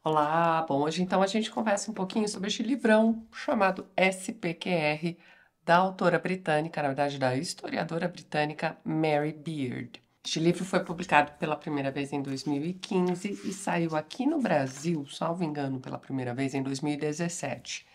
Olá, bom, hoje então a gente conversa um pouquinho sobre este livrão chamado SPQR, da autora britânica, na verdade da historiadora britânica Mary Beard. Este livro foi publicado pela primeira vez em 2015 e saiu aqui no Brasil, salvo engano, pela primeira vez em 2017.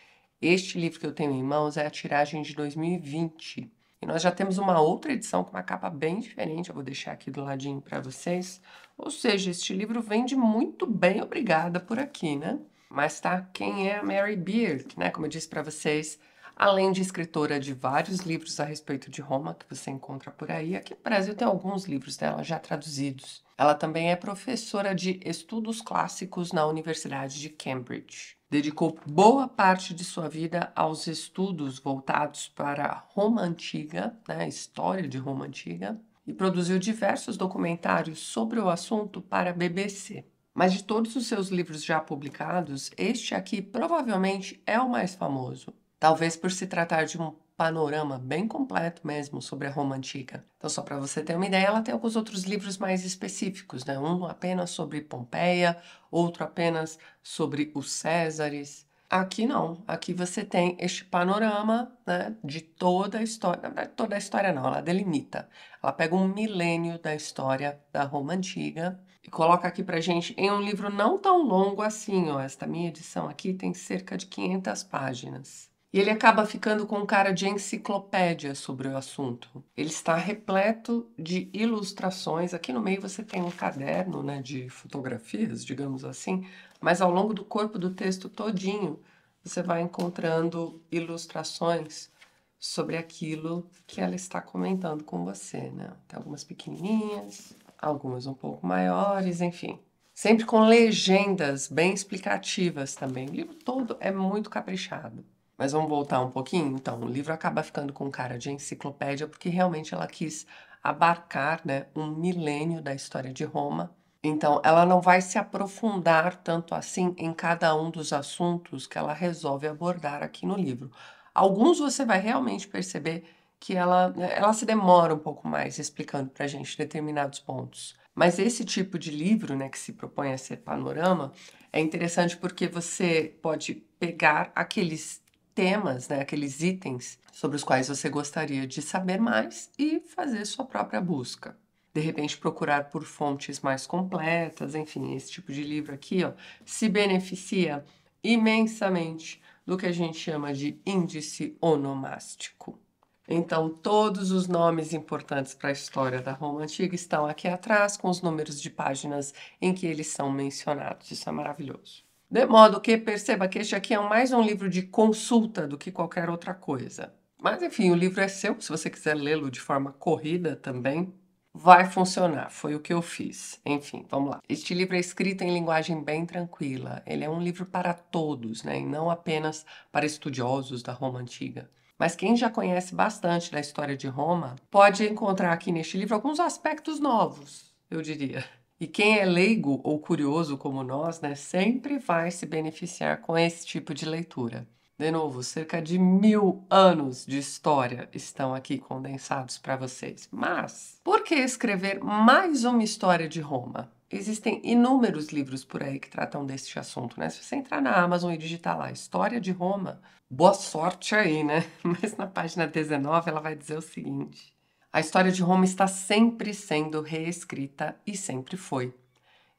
Este livro que eu tenho em mãos é a tiragem de 2020. E nós já temos uma outra edição com uma capa bem diferente, eu vou deixar aqui do ladinho para vocês. Ou seja, este livro vende muito bem, obrigada por aqui, né? Mas tá, quem é a Mary Beard, né? Como eu disse para vocês, além de escritora de vários livros a respeito de Roma, que você encontra por aí, aqui no Brasil tem alguns livros dela já traduzidos. Ela também é professora de estudos clássicos na Universidade de Cambridge. Dedicou boa parte de sua vida aos estudos voltados para a Roma Antiga, né, a história de Roma Antiga, e produziu diversos documentários sobre o assunto para a BBC. Mas de todos os seus livros já publicados, este aqui provavelmente é o mais famoso. Talvez por se tratar de um panorama bem completo mesmo sobre a Roma Antiga. Então, só para você ter uma ideia, ela tem alguns outros livros mais específicos, né? Um apenas sobre Pompeia, outro apenas sobre os Césares. Aqui não, aqui você tem este panorama, né, de toda a história. Na verdade, toda a história não, ela delimita. Ela pega um milênio da história da Roma Antiga e coloca aqui pra gente em um livro não tão longo assim, ó. Esta minha edição aqui tem cerca de 500 páginas. E ele acaba ficando com cara de enciclopédia sobre o assunto. Ele está repleto de ilustrações. Aqui no meio você tem um caderno, né, de fotografias, digamos assim, mas ao longo do corpo do texto todinho você vai encontrando ilustrações sobre aquilo que ela está comentando com você, né? Tem algumas pequenininhas, algumas um pouco maiores, enfim. Sempre com legendas bem explicativas também. O livro todo é muito caprichado. Mas vamos voltar um pouquinho? Então, o livro acaba ficando com cara de enciclopédia porque realmente ela quis abarcar, né, um milênio da história de Roma. Então, ela não vai se aprofundar tanto assim em cada um dos assuntos que ela resolve abordar aqui no livro. Alguns você vai realmente perceber que ela se demora um pouco mais explicando para a gente determinados pontos. Mas esse tipo de livro, né, que se propõe a ser panorama, é interessante porque você pode pegar aqueles temas, né, aqueles itens sobre os quais você gostaria de saber mais e fazer sua própria busca. De repente procurar por fontes mais completas, enfim, esse tipo de livro aqui, ó, se beneficia imensamente do que a gente chama de índice onomástico. Então, todos os nomes importantes para a história da Roma Antiga estão aqui atrás, com os números de páginas em que eles são mencionados. Isso é maravilhoso. De modo que perceba que este aqui é mais um livro de consulta do que qualquer outra coisa. Mas enfim, o livro é seu, se você quiser lê-lo de forma corrida também, vai funcionar. Foi o que eu fiz. Enfim, vamos lá. Este livro é escrito em linguagem bem tranquila. Ele é um livro para todos, né? E não apenas para estudiosos da Roma Antiga. Mas quem já conhece bastante da história de Roma pode encontrar aqui neste livro alguns aspectos novos, eu diria. E quem é leigo ou curioso como nós, né, sempre vai se beneficiar com esse tipo de leitura. De novo, cerca de 1000 anos de história estão aqui condensados para vocês. Mas por que escrever mais uma história de Roma? Existem inúmeros livros por aí que tratam deste assunto, né? Se você entrar na Amazon e digitar lá História de Roma, boa sorte aí, né? Mas na página 19 ela vai dizer o seguinte: a história de Roma está sempre sendo reescrita e sempre foi.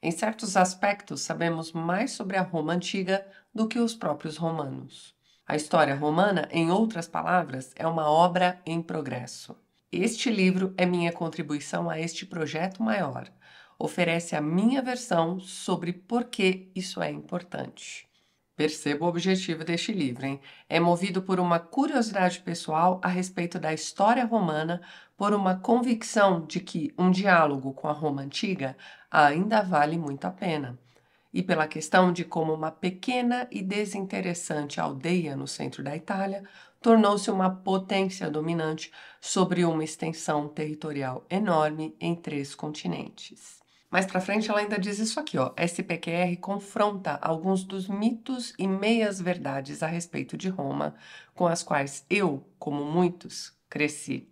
Em certos aspectos, sabemos mais sobre a Roma antiga do que os próprios romanos. A história romana, em outras palavras, é uma obra em progresso. Este livro é minha contribuição a este projeto maior. Oferece a minha versão sobre por que isso é importante. Perceba o objetivo deste livro, hein? É movido por uma curiosidade pessoal a respeito da história romana, por uma convicção de que um diálogo com a Roma antiga ainda vale muito a pena, e pela questão de como uma pequena e desinteressante aldeia no centro da Itália tornou-se uma potência dominante sobre uma extensão territorial enorme em 3 continentes. Mais pra frente ela ainda diz isso aqui, ó. SPQR confronta alguns dos mitos e meias-verdades a respeito de Roma, com as quais eu, como muitos, cresci.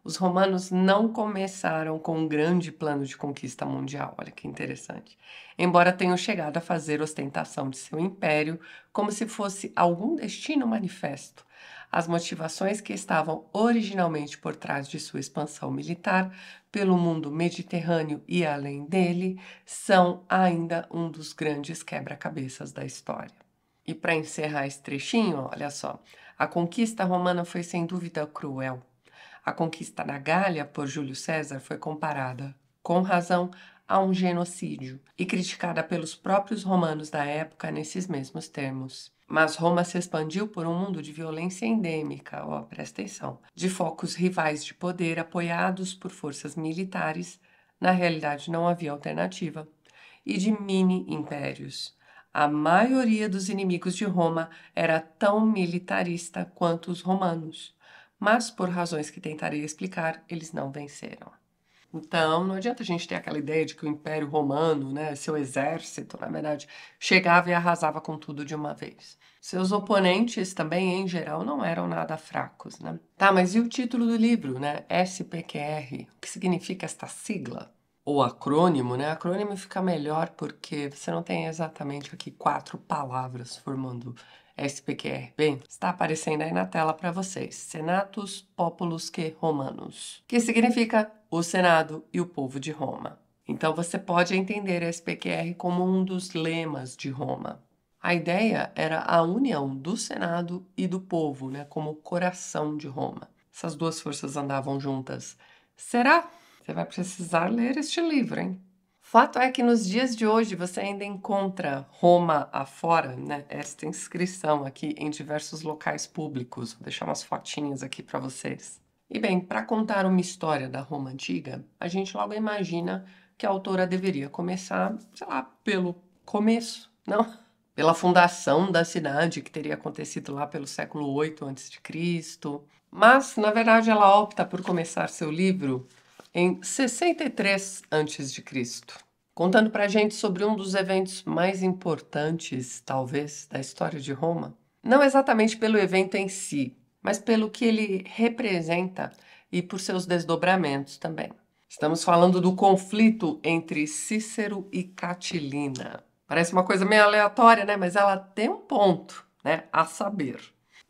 os romanos não começaram com um grande plano de conquista mundial, olha que interessante. Embora tenham chegado a fazer ostentação de seu império como se fosse algum destino manifesto. As motivações que estavam originalmente por trás de sua expansão militar pelo mundo mediterrâneo e além dele são ainda um dos grandes quebra-cabeças da história. E para encerrar esse trechinho, olha só, a conquista romana foi sem dúvida cruel. A conquista da Gália por Júlio César foi comparada, com razão, a um genocídio e criticada pelos próprios romanos da época nesses mesmos termos. Mas Roma se expandiu por um mundo de violência endêmica, ó, presta atenção, de focos rivais de poder apoiados por forças militares, na realidade não havia alternativa, e de mini-impérios. A maioria dos inimigos de Roma era tão militarista quanto os romanos, mas por razões que tentarei explicar, eles não venceram. Então, não adianta a gente ter aquela ideia de que o Império Romano, né, seu exército, na verdade, chegava e arrasava com tudo de uma vez. Seus oponentes também, em geral, não eram nada fracos, né? Tá, mas e o título do livro, né? SPQR. O que significa esta sigla? Ou acrônimo, né? Acrônimo fica melhor porque você não tem exatamente aqui 4 palavras formando SPQR. Bem, está aparecendo aí na tela para vocês. Senatus Populus que Romanus, que significa o Senado e o povo de Roma. Então você pode entender SPQR como um dos lemas de Roma. A ideia era a união do Senado e do povo, né, como o coração de Roma. Essas duas forças andavam juntas. Será? Você vai precisar ler este livro, hein? Fato é que nos dias de hoje você ainda encontra Roma afora, né? Esta inscrição aqui em diversos locais públicos. Vou deixar umas fotinhas aqui para vocês. E bem, para contar uma história da Roma antiga, a gente logo imagina que a autora deveria começar, sei lá, pelo começo, não? Pela fundação da cidade, que teria acontecido lá pelo século 8 a.C. Mas, na verdade, ela opta por começar seu livro em 63 a.C., contando para a gente sobre um dos eventos mais importantes, talvez, da história de Roma. Não exatamente pelo evento em si, mas pelo que ele representa e por seus desdobramentos também. Estamos falando do conflito entre Cícero e Catilina. Parece uma coisa meio aleatória, né? Mas ela tem um ponto, né? A saber.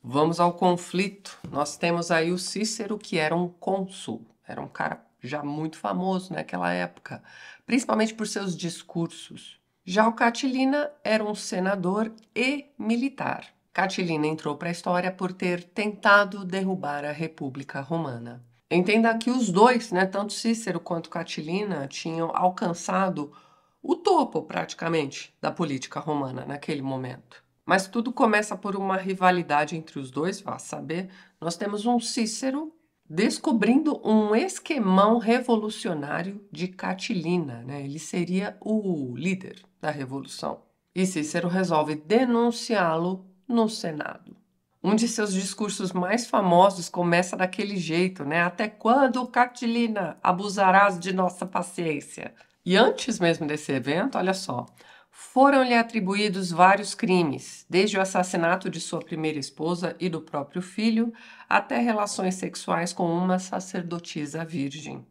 Vamos ao conflito. Nós temos aí o Cícero, que era um cônsul, era um cara já muito famoso naquela época, principalmente por seus discursos. Já o Catilina era um senador e militar. Catilina entrou para a história por ter tentado derrubar a República Romana. Entenda que os dois, né, tanto Cícero quanto Catilina, tinham alcançado o topo, praticamente, da política romana naquele momento. Mas tudo começa por uma rivalidade entre os dois, vá saber. Nós temos um Cícero descobrindo um esquemão revolucionário de Catilina, né? Ele seria o líder da revolução. E Cícero resolve denunciá-lo no Senado. Um de seus discursos mais famosos começa daquele jeito, né? Até quando, Catilina, abusarás de nossa paciência? E antes mesmo desse evento, olha só, foram-lhe atribuídos vários crimes, desde o assassinato de sua primeira esposa e do próprio filho, até relações sexuais com uma sacerdotisa virgem.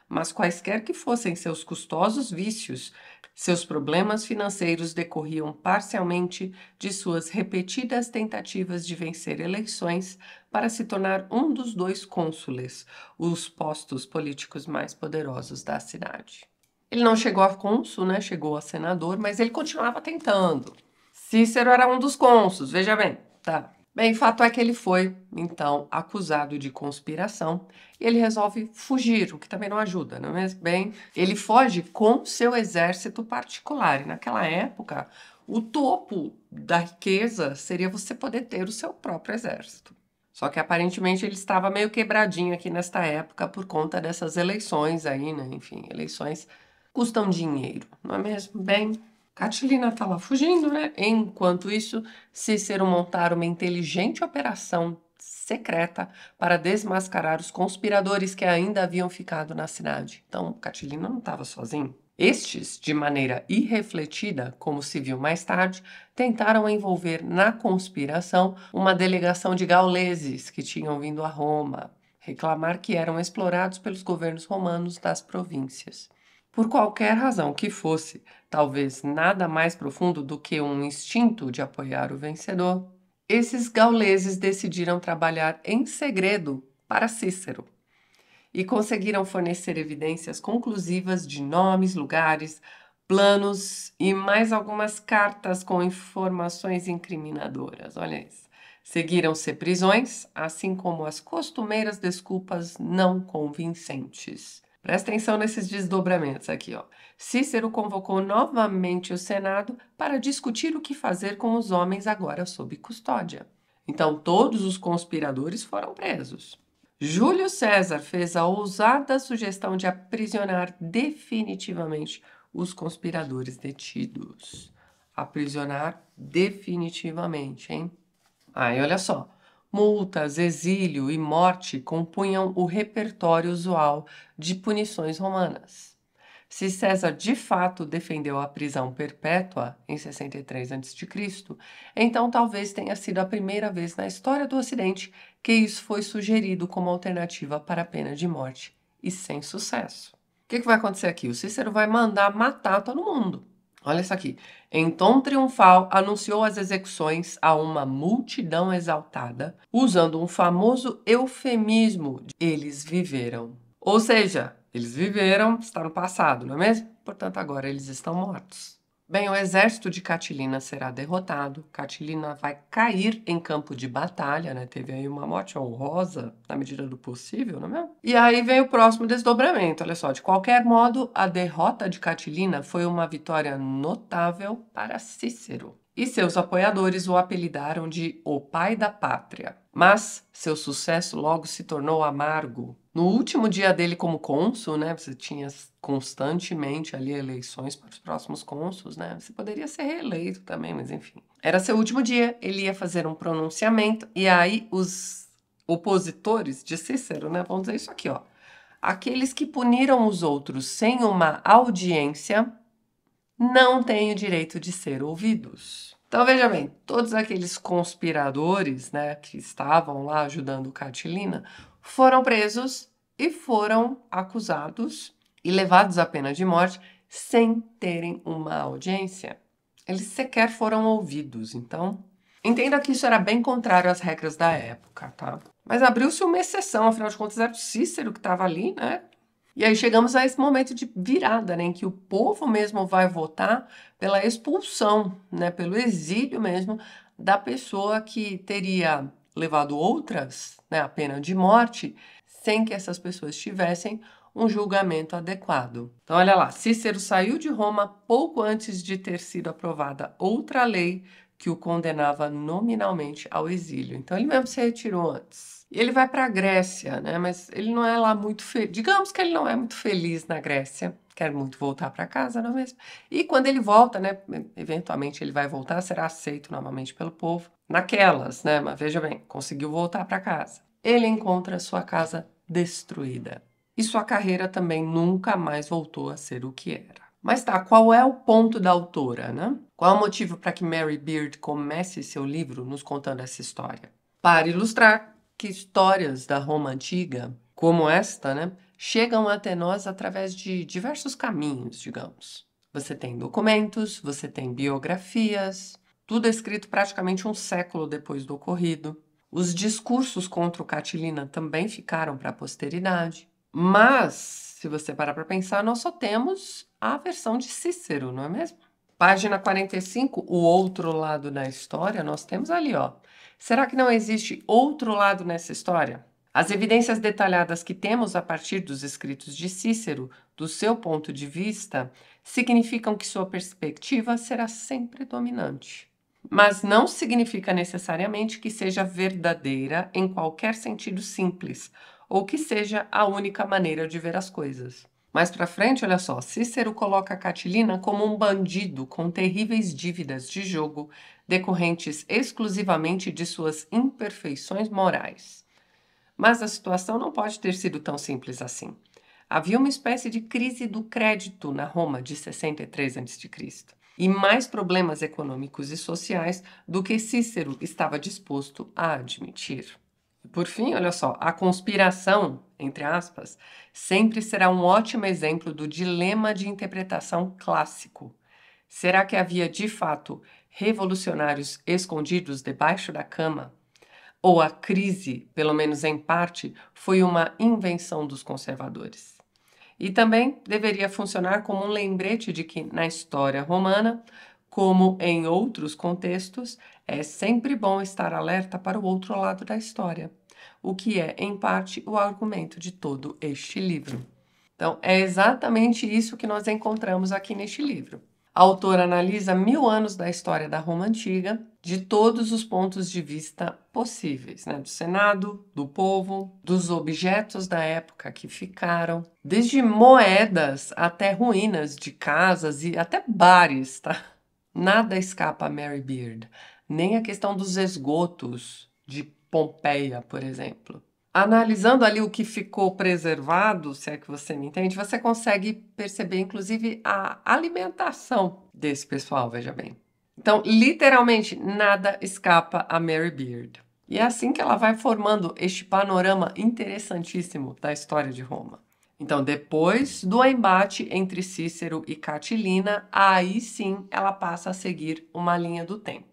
Mas quaisquer que fossem seus custosos vícios, seus problemas financeiros decorriam parcialmente de suas repetidas tentativas de vencer eleições para se tornar um dos 2 cônsules, os postos políticos mais poderosos da cidade. Ele não chegou a cônsul, né? Chegou a senador, mas ele continuava tentando. Cícero era um dos cônsuls, veja bem, tá? Bem, fato é que ele foi, então, acusado de conspiração e ele resolve fugir, o que também não ajuda, não é mesmo? Bem, ele foge com seu exército particular. E naquela época, o topo da riqueza seria você poder ter o seu próprio exército. Só que aparentemente ele estava meio quebradinho aqui nesta época por conta dessas eleições aí, né? Enfim, eleições custam dinheiro, não é mesmo? Bem, Catilina está lá fugindo, né? Enquanto isso, Cícero montar uma inteligente operação secreta para desmascarar os conspiradores que ainda haviam ficado na cidade. Então, Catilina não estava sozinho. Estes, de maneira irrefletida, como se viu mais tarde, tentaram envolver na conspiração uma delegação de gauleses que tinham vindo a Roma, reclamar que eram explorados pelos governos romanos das províncias. Por qualquer razão que fosse, talvez nada mais profundo do que um instinto de apoiar o vencedor, esses gauleses decidiram trabalhar em segredo para Cícero e conseguiram fornecer evidências conclusivas de nomes, lugares, planos e mais algumas cartas com informações incriminadoras. Olha isso. Seguiram-se prisões, assim como as costumeiras desculpas não convincentes. Presta atenção nesses desdobramentos aqui, ó. Cícero convocou novamente o Senado para discutir o que fazer com os homens agora sob custódia. Então, todos os conspiradores foram presos. Júlio César fez a ousada sugestão de aprisionar definitivamente os conspiradores detidos. Aprisionar definitivamente, hein? E olha só. Multas, exílio e morte compunham o repertório usual de punições romanas. Se César de fato defendeu a prisão perpétua em 63 a.C., então talvez tenha sido a primeira vez na história do Ocidente que isso foi sugerido como alternativa para a pena de morte, e sem sucesso. O que vai acontecer aqui? O Cícero vai mandar matar todo mundo. Olha isso aqui. Em tom triunfal, anunciou as execuções a uma multidão exaltada, usando um famoso eufemismo de eles viveram. Ou seja, eles viveram, está no passado, não é mesmo? Portanto, agora eles estão mortos. Bem, o exército de Catilina será derrotado. Catilina vai cair em campo de batalha, né? Teve aí uma morte honrosa, na medida do possível, não é mesmo? E aí vem o próximo desdobramento, olha só. De qualquer modo, a derrota de Catilina foi uma vitória notável para Cícero. E seus apoiadores o apelidaram de o pai da pátria. Mas seu sucesso logo se tornou amargo. No último dia dele como cônsul, né, você tinha constantemente ali eleições para os próximos cônsuls, né? Você poderia ser reeleito também, mas enfim. Era seu último dia, ele ia fazer um pronunciamento e aí os opositores de Cícero, né, vão dizer isso aqui, ó. Aqueles que puniram os outros sem uma audiência não têm o direito de ser ouvidos. Então, veja bem, todos aqueles conspiradores, né, que estavam lá ajudando Catilina foram presos e foram acusados e levados à pena de morte sem terem uma audiência. Eles sequer foram ouvidos, então entenda que isso era bem contrário às regras da época, tá? Mas abriu-se uma exceção, afinal de contas era o Cícero que estava ali, né? E aí chegamos a esse momento de virada, né, em que o povo mesmo vai votar pela expulsão, né, pelo exílio mesmo da pessoa que teria levado outras, né, a pena de morte, sem que essas pessoas tivessem um julgamento adequado. Então, olha lá, Cícero saiu de Roma pouco antes de ter sido aprovada outra lei que o condenava nominalmente ao exílio. Então, ele mesmo se retirou antes. E ele vai para a Grécia, né? Mas ele não é lá muito feliz. Digamos que ele não é muito feliz na Grécia. Quer muito voltar para casa, não é mesmo? E quando ele volta, né? Eventualmente ele vai voltar, será aceito novamente pelo povo. Naquelas, né? Mas veja bem, conseguiu voltar para casa. Ele encontra sua casa destruída. E sua carreira também nunca mais voltou a ser o que era. Mas tá, qual é o ponto da autora, né? Qual é o motivo para que Mary Beard comece seu livro nos contando essa história? Para ilustrar que histórias da Roma antiga, como esta, né, chegam até nós através de diversos caminhos, digamos. Você tem documentos, você tem biografias, tudo escrito praticamente um século depois do ocorrido. Os discursos contra o Catilina também ficaram para a posteridade. Mas, se você parar para pensar, nós só temos a versão de Cícero, não é mesmo? Página 45, o outro lado da história, nós temos ali, ó. Será que não existe outro lado nessa história? As evidências detalhadas que temos a partir dos escritos de Cícero, do seu ponto de vista, significam que sua perspectiva será sempre dominante. Mas não significa necessariamente que seja verdadeira em qualquer sentido simples, ou que seja a única maneira de ver as coisas. Mais para frente, olha só, Cícero coloca Catilina como um bandido com terríveis dívidas de jogo decorrentes exclusivamente de suas imperfeições morais. Mas a situação não pode ter sido tão simples assim. Havia uma espécie de crise do crédito na Roma de 63 a.C. e mais problemas econômicos e sociais do que Cícero estava disposto a admitir. Por fim, olha só, a conspiração, entre aspas, sempre será um ótimo exemplo do dilema de interpretação clássico. Será que havia de fato revolucionários escondidos debaixo da cama? Ou a crise, pelo menos em parte, foi uma invenção dos conservadores? E também deveria funcionar como um lembrete de que, na história romana, como em outros contextos, é sempre bom estar alerta para o outro lado da história, o que é, em parte, o argumento de todo este livro. Então, é exatamente isso que nós encontramos aqui neste livro. A autora analisa 1000 anos da história da Roma Antiga, de todos os pontos de vista possíveis, né? Do Senado, do povo, dos objetos da época que ficaram, desde moedas até ruínas de casas e até bares, tá? Nada escapa a Mary Beard, nem a questão dos esgotos de Pompeia, por exemplo. Analisando ali o que ficou preservado, se é que você me entende, você consegue perceber, inclusive, a alimentação desse pessoal, veja bem. Então, literalmente, nada escapa a Mary Beard. E é assim que ela vai formando este panorama interessantíssimo da história de Roma. Então, depois do embate entre Cícero e Catilina, aí sim ela passa a seguir uma linha do tempo.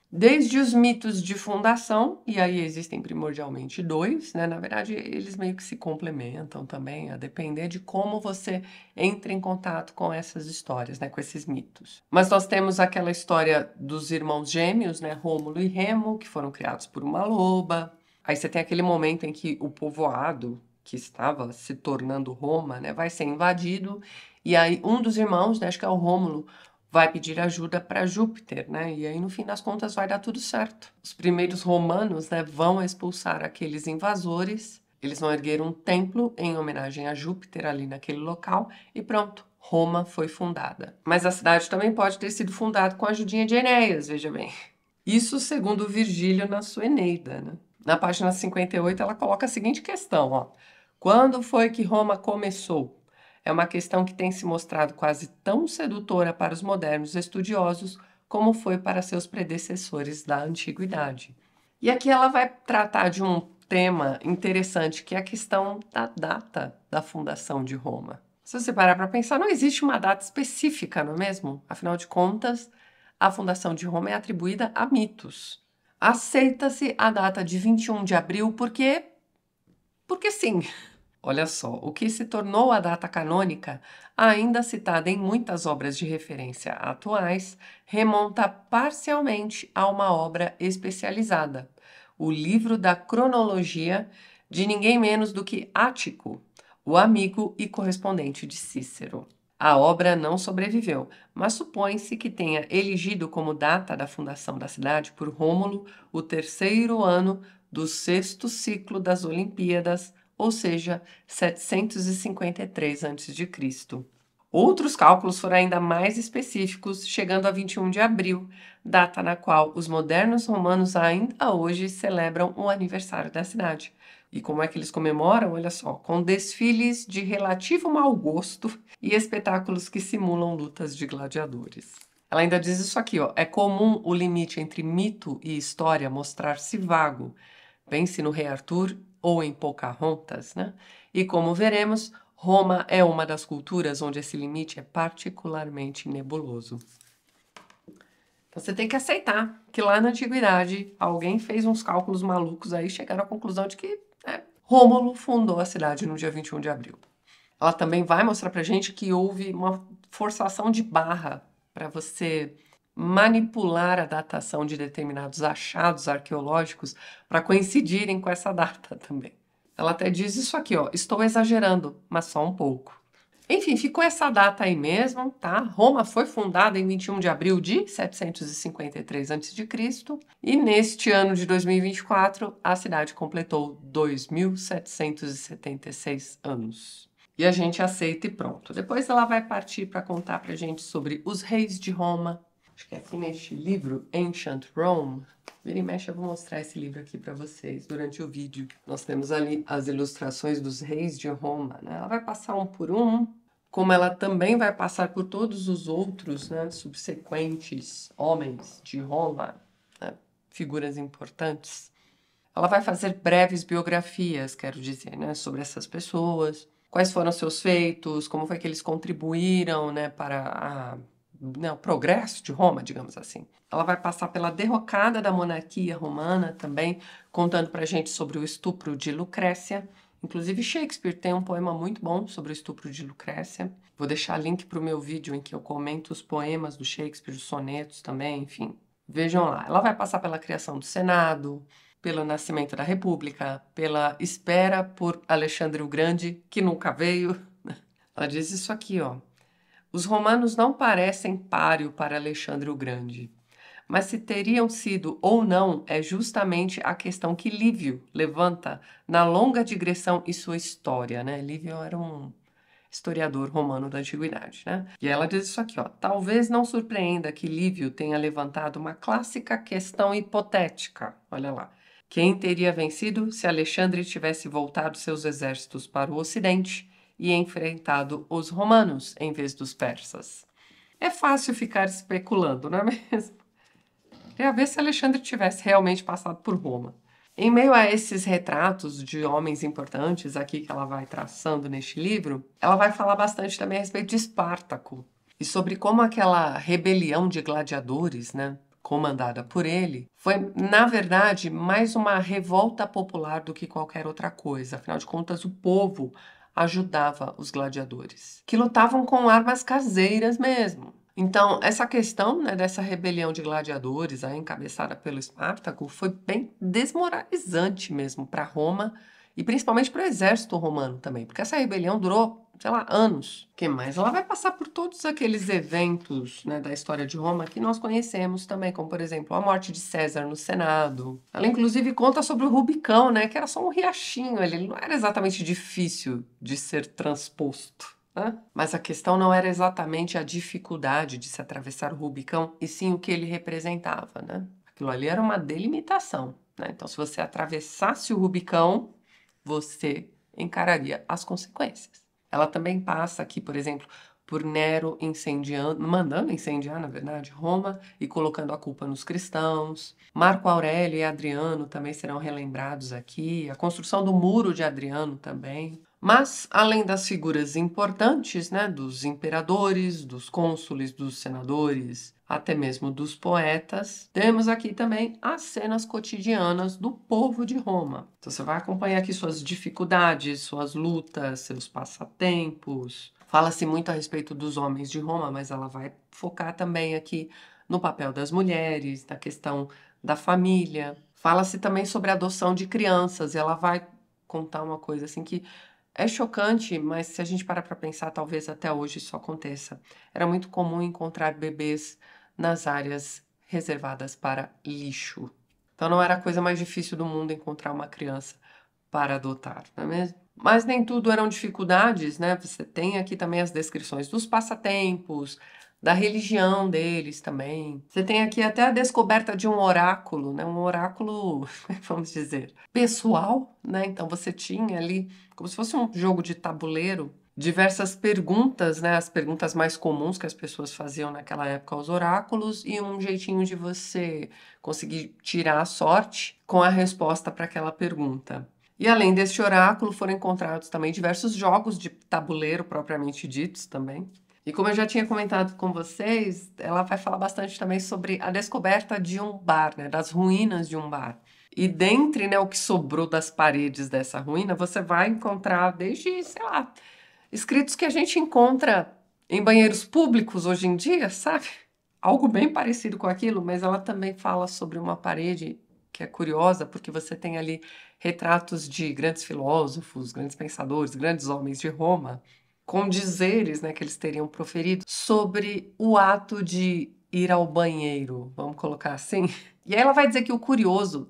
Desde os mitos de fundação, e aí existem primordialmente dois, né? Na verdade, eles meio que se complementam também, a depender de como você entra em contato com essas histórias, né? Com esses mitos. Mas nós temos aquela história dos irmãos gêmeos, né? Rômulo e Remo, que foram criados por uma loba. Aí você tem aquele momento em que o povoado, que estava se tornando Roma, né? Vai ser invadido, e aí um dos irmãos, né? Acho que é o Rômulo, vai pedir ajuda para Júpiter, né? E aí, no fim das contas, vai dar tudo certo. Os primeiros romanos, né, vão expulsar aqueles invasores, eles vão erguer um templo em homenagem a Júpiter ali naquele local e pronto, Roma foi fundada. Mas a cidade também pode ter sido fundada com a ajudinha de Enéas, veja bem. Isso segundo Virgílio na sua Eneida, né? Na página 58, ela coloca a seguinte questão, ó. Quando foi que Roma começou? É uma questão que tem se mostrado quase tão sedutora para os modernos estudiosos como foi para seus predecessores da antiguidade. E aqui ela vai tratar de um tema interessante, que é a questão da data da fundação de Roma. Se você parar para pensar, não existe uma data específica, não é mesmo? Afinal de contas, a fundação de Roma é atribuída a mitos. Aceita-se a data de 21 de abril porque sim. Olha só, o que se tornou a data canônica, ainda citada em muitas obras de referência atuais, remonta parcialmente a uma obra especializada, o Livro da Cronologia, de ninguém menos do que Ático, o amigo e correspondente de Cícero. A obra não sobreviveu, mas supõe-se que tenha elegido como data da fundação da cidade por Rômulo o 3º ano do 6º ciclo das Olimpíadas, ou seja, 753 a.C. Outros cálculos foram ainda mais específicos, chegando a 21 de abril, data na qual os modernos romanos ainda hoje celebram o aniversário da cidade. E como é que eles comemoram? Olha só, com desfiles de relativo mau gosto e espetáculos que simulam lutas de gladiadores. Ela ainda diz isso aqui, ó, é comum o limite entre mito e história mostrar-se vago. Pense no Rei Arthur ou em Pocahontas, né? E como veremos, Roma é uma das culturas onde esse limite é particularmente nebuloso. Então você tem que aceitar que lá na antiguidade alguém fez uns cálculos malucos aí e chegaram à conclusão de que Rômulo fundou a cidade no dia 21 de abril. Ela também vai mostrar pra gente que houve uma forçação de barra para você manipular a datação de determinados achados arqueológicos para coincidirem com essa data também. Ela até diz isso aqui, ó, estou exagerando, mas só um pouco. Enfim, ficou essa data aí mesmo, tá? Roma foi fundada em 21 de abril de 753 a.C. E neste ano de 2024, a cidade completou 2.776 anos. E a gente aceita e pronto. Depois ela vai partir para contar pra gente sobre os reis de Roma. Acho que aqui neste livro, Ancient Rome, vira e mexe, eu vou mostrar esse livro aqui para vocês durante o vídeo. Nós temos ali as ilustrações dos reis de Roma, né? Ela vai passar um por um, como ela também vai passar por todos os outros, né, subsequentes homens de Roma, né, figuras importantes. Ela vai fazer breves biografias, quero dizer, né, sobre essas pessoas, quais foram seus feitos, como foi que eles contribuíram, né, para né, o progresso de Roma, digamos assim. Ela vai passar pela derrocada da monarquia romana também, contando pra gente sobre o estupro de Lucrécia. Inclusive Shakespeare tem um poema muito bom sobre o estupro de Lucrécia. Vou deixar link para o meu vídeo em que eu comento os poemas do Shakespeare, os sonetos também, enfim. Vejam lá. Ela vai passar pela criação do Senado, pelo nascimento da República, pela espera por Alexandre o Grande, que nunca veio. Ela diz isso aqui, ó. Os romanos não parecem páreo para Alexandre o Grande, mas se teriam sido ou não é justamente a questão que Lívio levanta na longa digressão e sua história, né? Lívio era um historiador romano da antiguidade, né? E ela diz isso aqui, ó. Talvez não surpreenda que Lívio tenha levantado uma clássica questão hipotética. Olha lá. Quem teria vencido se Alexandre tivesse voltado seus exércitos para o ocidente e enfrentado os romanos em vez dos persas? É fácil ficar especulando, não é mesmo? Queria ver se Alexandre tivesse realmente passado por Roma. Em meio a esses retratos de homens importantes aqui que ela vai traçando neste livro, ela vai falar bastante também a respeito de Espartaco e sobre como aquela rebelião de gladiadores, né, comandada por ele, foi, na verdade, mais uma revolta popular do que qualquer outra coisa. Afinal de contas, o povo ajudava os gladiadores, que lutavam com armas caseiras mesmo. Então, essa questão, né, dessa rebelião de gladiadores, aí, encabeçada pelo Espartaco, foi bem desmoralizante mesmo para Roma e principalmente para o exército romano também, porque essa rebelião durou, sei lá, anos. O que mais? Ela vai passar por todos aqueles eventos, né, da história de Roma que nós conhecemos também, como, por exemplo, a morte de César no Senado. Ela, inclusive, conta sobre o Rubicão, né, que era só um riachinho, ele não era exatamente difícil de ser transposto. Mas a questão não era exatamente a dificuldade de se atravessar o Rubicão, e sim o que ele representava, né? Aquilo ali era uma delimitação, né? Então, se você atravessasse o Rubicão, você encararia as consequências. Ela também passa aqui, por exemplo, por Nero mandando incendiar, na verdade, Roma e colocando a culpa nos cristãos. Marco Aurélio e Adriano também serão relembrados aqui. A construção do Muro de Adriano também. Mas, além das figuras importantes, né, dos imperadores, dos cônsules, dos senadores, até mesmo dos poetas, temos aqui também as cenas cotidianas do povo de Roma. Então, você vai acompanhar aqui suas dificuldades, suas lutas, seus passatempos. Fala-se muito a respeito dos homens de Roma, mas ela vai focar também aqui no papel das mulheres, na questão da família. Fala-se também sobre a adoção de crianças, e ela vai contar uma coisa assim que é chocante, mas se a gente parar para pensar, talvez até hoje isso aconteça. Era muito comum encontrar bebês nas áreas reservadas para lixo. Então não era a coisa mais difícil do mundo encontrar uma criança para adotar, não é mesmo? Mas nem tudo eram dificuldades, né? Você tem aqui também as descrições dos passatempos, da religião deles também. Você tem aqui até a descoberta de um oráculo, né? Um oráculo, vamos dizer, pessoal, né? Então você tinha ali, como se fosse um jogo de tabuleiro, diversas perguntas, né? As perguntas mais comuns que as pessoas faziam naquela época aos oráculos e um jeitinho de você conseguir tirar a sorte com a resposta para aquela pergunta. E além deste oráculo, foram encontrados também diversos jogos de tabuleiro propriamente ditos também. E como eu já tinha comentado com vocês, ela vai falar bastante também sobre a descoberta de um bar, né, das ruínas de um bar. E dentre, né, o que sobrou das paredes dessa ruína, você vai encontrar desde, sei lá, escritos que a gente encontra em banheiros públicos hoje em dia, sabe? Algo bem parecido com aquilo, mas ela também fala sobre uma parede que é curiosa, porque você tem ali retratos de grandes filósofos, grandes pensadores, grandes homens de Roma, com dizeres, né, que eles teriam proferido sobre o ato de ir ao banheiro, vamos colocar assim. E aí ela vai dizer que o curioso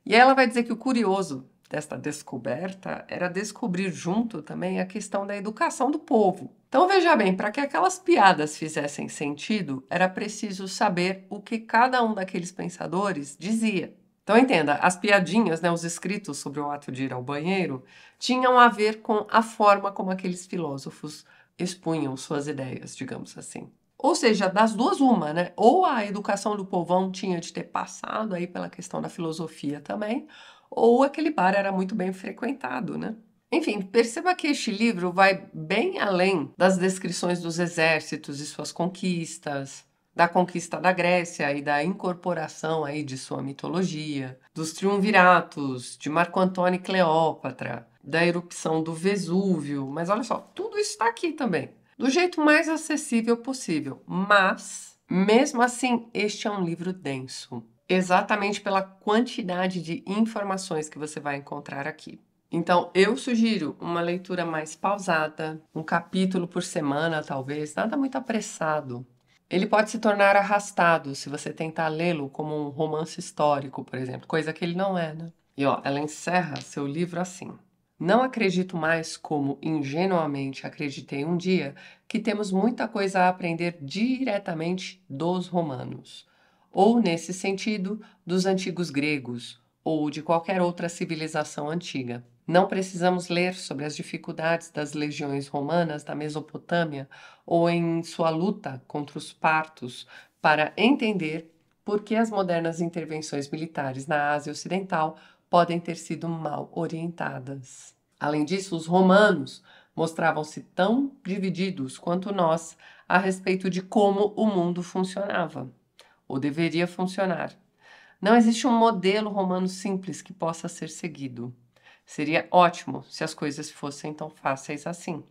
e aí ela vai dizer que o curioso desta descoberta era descobrir junto também a questão da educação do povo. Então veja bem, para que aquelas piadas fizessem sentido, era preciso saber o que cada um daqueles pensadores dizia. Então entenda, as piadinhas, né, os escritos sobre o ato de ir ao banheiro, tinham a ver com a forma como aqueles filósofos expunham suas ideias, digamos assim. Ou seja, das duas uma, né? Ou a educação do povão tinha de ter passado aí pela questão da filosofia também, ou aquele bar era muito bem frequentado, né? Enfim, perceba que este livro vai bem além das descrições dos exércitos e suas conquistas, da conquista da Grécia e da incorporação aí de sua mitologia, dos triunviratos, de Marco Antônio e Cleópatra, da erupção do Vesúvio, mas olha só, tudo isso está aqui também, do jeito mais acessível possível, mas, mesmo assim, este é um livro denso, exatamente pela quantidade de informações que você vai encontrar aqui. Então, eu sugiro uma leitura mais pausada, um capítulo por semana, talvez, nada muito apressado. Ele pode se tornar arrastado se você tentar lê-lo como um romance histórico, por exemplo, coisa que ele não é, né? E ó, ela encerra seu livro assim: Não acredito mais, como ingenuamente acreditei um dia, que temos muita coisa a aprender diretamente dos romanos, ou, nesse sentido, dos antigos gregos, ou de qualquer outra civilização antiga. Não precisamos ler sobre as dificuldades das legiões romanas da Mesopotâmia ou em sua luta contra os partos para entender por que as modernas intervenções militares na Ásia Ocidental podem ter sido mal orientadas. Além disso, os romanos mostravam-se tão divididos quanto nós a respeito de como o mundo funcionava, ou deveria funcionar. Não existe um modelo romano simples que possa ser seguido. Seria ótimo se as coisas fossem tão fáceis assim.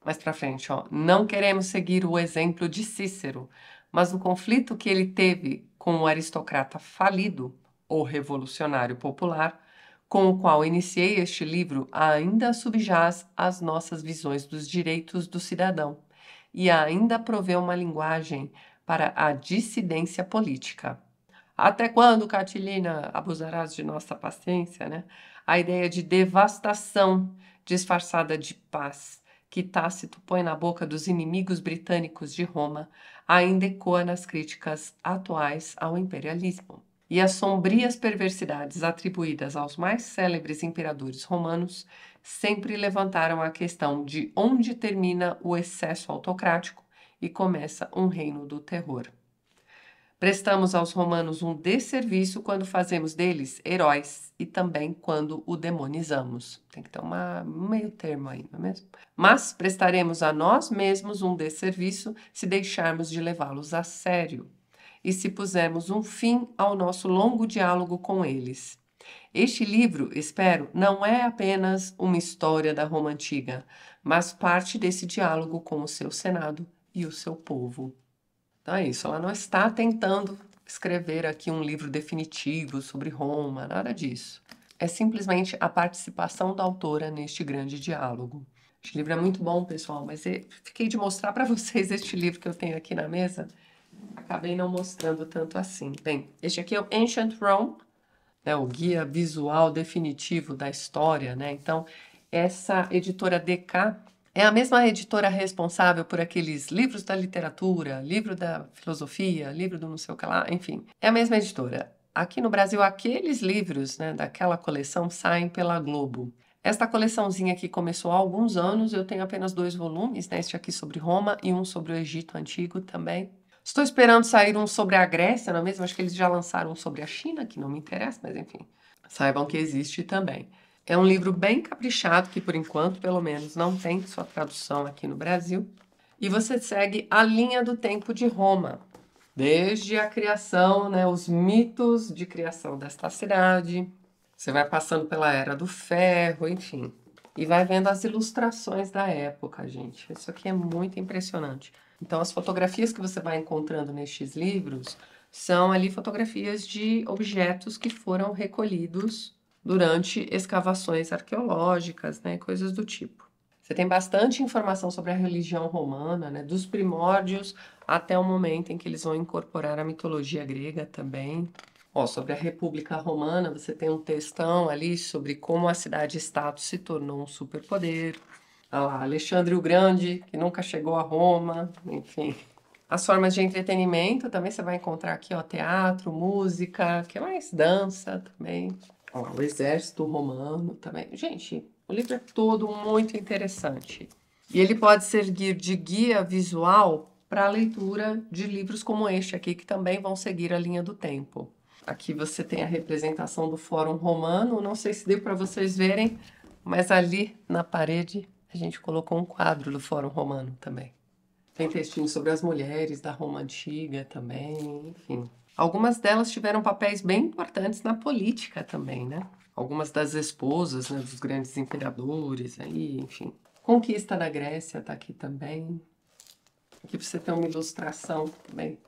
Mais para frente, ó, não queremos seguir o exemplo de Cícero, mas o conflito que ele teve com o aristocrata falido, ou revolucionário popular, com o qual iniciei este livro, ainda subjaz às nossas visões dos direitos do cidadão e ainda provê uma linguagem para a dissidência política. Até quando, Catilina, abusarás de nossa paciência, né? A ideia de devastação disfarçada de paz que Tácito põe na boca dos inimigos britânicos de Roma ainda ecoa nas críticas atuais ao imperialismo. E as sombrias perversidades atribuídas aos mais célebres imperadores romanos sempre levantaram a questão de onde termina o excesso autocrático e começa um reino do terror. Prestamos aos romanos um desserviço quando fazemos deles heróis e também quando o demonizamos. Tem que ter um meio termo aí, não é mesmo? Mas prestaremos a nós mesmos um desserviço se deixarmos de levá-los a sério e se pusermos um fim ao nosso longo diálogo com eles. Este livro, espero, não é apenas uma história da Roma antiga, mas parte desse diálogo com o seu Senado e o seu povo. Então é isso, ela não está tentando escrever aqui um livro definitivo sobre Roma, nada disso. É simplesmente a participação da autora neste grande diálogo. Este livro é muito bom, pessoal, mas eu fiquei de mostrar para vocês este livro que eu tenho aqui na mesa. Acabei não mostrando tanto assim. Bem, este aqui é o Ancient Rome, né, o guia visual definitivo da história, né? Então, essa editora DK é a mesma editora responsável por aqueles livros da literatura, livro da filosofia, livro do não sei o que lá, enfim. É a mesma editora. Aqui no Brasil, aqueles livros, né, daquela coleção saem pela Globo. Esta coleçãozinha aqui começou há alguns anos, eu tenho apenas 2 volumes, né, este aqui sobre Roma e um sobre o Egito Antigo também. Estou esperando sair um sobre a Grécia, não é mesmo? Acho que eles já lançaram um sobre a China, que não me interessa, mas enfim. Saibam que existe também. É um livro bem caprichado, que por enquanto, pelo menos, não tem sua tradução aqui no Brasil. E você segue a linha do tempo de Roma, desde a criação, né, os mitos de criação desta cidade. Você vai passando pela Era do Ferro, enfim. E vai vendo as ilustrações da época, gente. Isso aqui é muito impressionante. Então, as fotografias que você vai encontrando nestes livros são ali fotografias de objetos que foram recolhidos durante escavações arqueológicas, né, coisas do tipo. Você tem bastante informação sobre a religião romana, né, dos primórdios até o momento em que eles vão incorporar a mitologia grega também. Ó, sobre a República Romana, você tem um textão ali sobre como a cidade-estado se tornou um superpoder. Olha lá, Alexandre o Grande, que nunca chegou a Roma, enfim. As formas de entretenimento também você vai encontrar aqui, ó, teatro, música, que mais? Dança também. Ó, o exército romano também. Gente, o livro é todo muito interessante. E ele pode servir de guia visual para a leitura de livros como este aqui, que também vão seguir a linha do tempo. Aqui você tem a representação do Fórum Romano, não sei se deu para vocês verem, mas ali na parede a gente colocou um quadro do Fórum Romano também. Tem textinho sobre as mulheres da Roma Antiga também, enfim. Algumas delas tiveram papéis bem importantes na política também, né? Algumas das esposas, né, dos grandes imperadores, aí, enfim. Conquista da Grécia tá aqui também. Aqui você tem uma ilustração também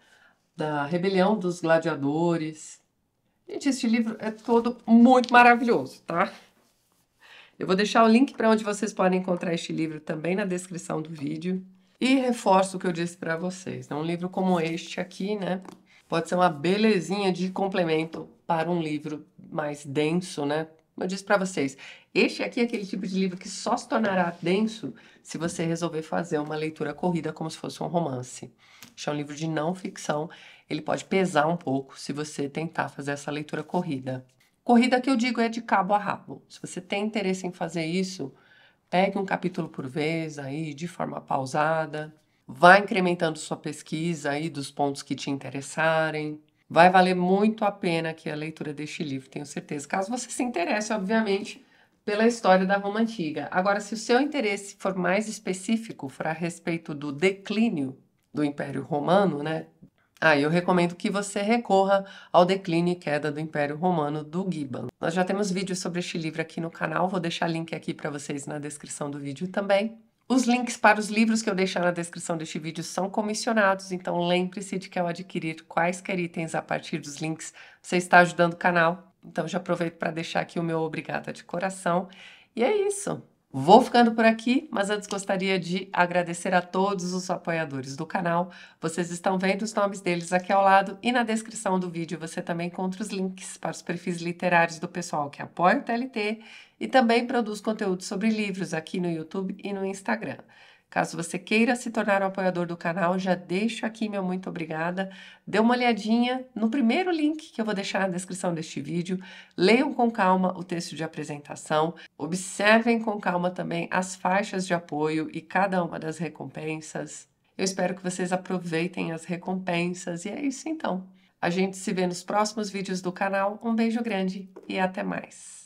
da rebelião dos gladiadores. Gente, esse livro é todo muito maravilhoso, tá? Eu vou deixar o link para onde vocês podem encontrar este livro também na descrição do vídeo. E reforço o que eu disse para vocês, né? Um livro como este aqui, né? Pode ser uma belezinha de complemento para um livro mais denso, né? Como eu disse para vocês, este aqui é aquele tipo de livro que só se tornará denso se você resolver fazer uma leitura corrida como se fosse um romance. Este é um livro de não ficção, ele pode pesar um pouco se você tentar fazer essa leitura corrida. Corrida que eu digo é de cabo a rabo. Se você tem interesse em fazer isso, pegue um capítulo por vez aí, de forma pausada. Vá incrementando sua pesquisa aí dos pontos que te interessarem. Vai valer muito a pena aqui a leitura deste livro, tenho certeza. Caso você se interesse, obviamente, pela história da Roma Antiga. Agora, se o seu interesse for mais específico, for a respeito do declínio do Império Romano, né? Eu recomendo que você recorra ao Declínio e Queda do Império Romano, do Gibbon. Nós já temos vídeos sobre este livro aqui no canal, vou deixar link aqui para vocês na descrição do vídeo também. Os links para os livros que eu deixar na descrição deste vídeo são comissionados, então lembre-se de que ao adquirir quaisquer itens a partir dos links, você está ajudando o canal. Então já aproveito para deixar aqui o meu obrigada de coração. E é isso. Vou ficando por aqui, mas antes gostaria de agradecer a todos os apoiadores do canal. Vocês estão vendo os nomes deles aqui ao lado e na descrição do vídeo você também encontra os links para os perfis literários do pessoal que apoia o TLT e também produz conteúdo sobre livros aqui no YouTube e no Instagram. Caso você queira se tornar um apoiador do canal, já deixo aqui meu muito obrigada. Dê uma olhadinha no primeiro link que eu vou deixar na descrição deste vídeo. Leiam com calma o texto de apresentação. Observem com calma também as faixas de apoio e cada uma das recompensas. Eu espero que vocês aproveitem as recompensas. E é isso então. A gente se vê nos próximos vídeos do canal. Um beijo grande e até mais.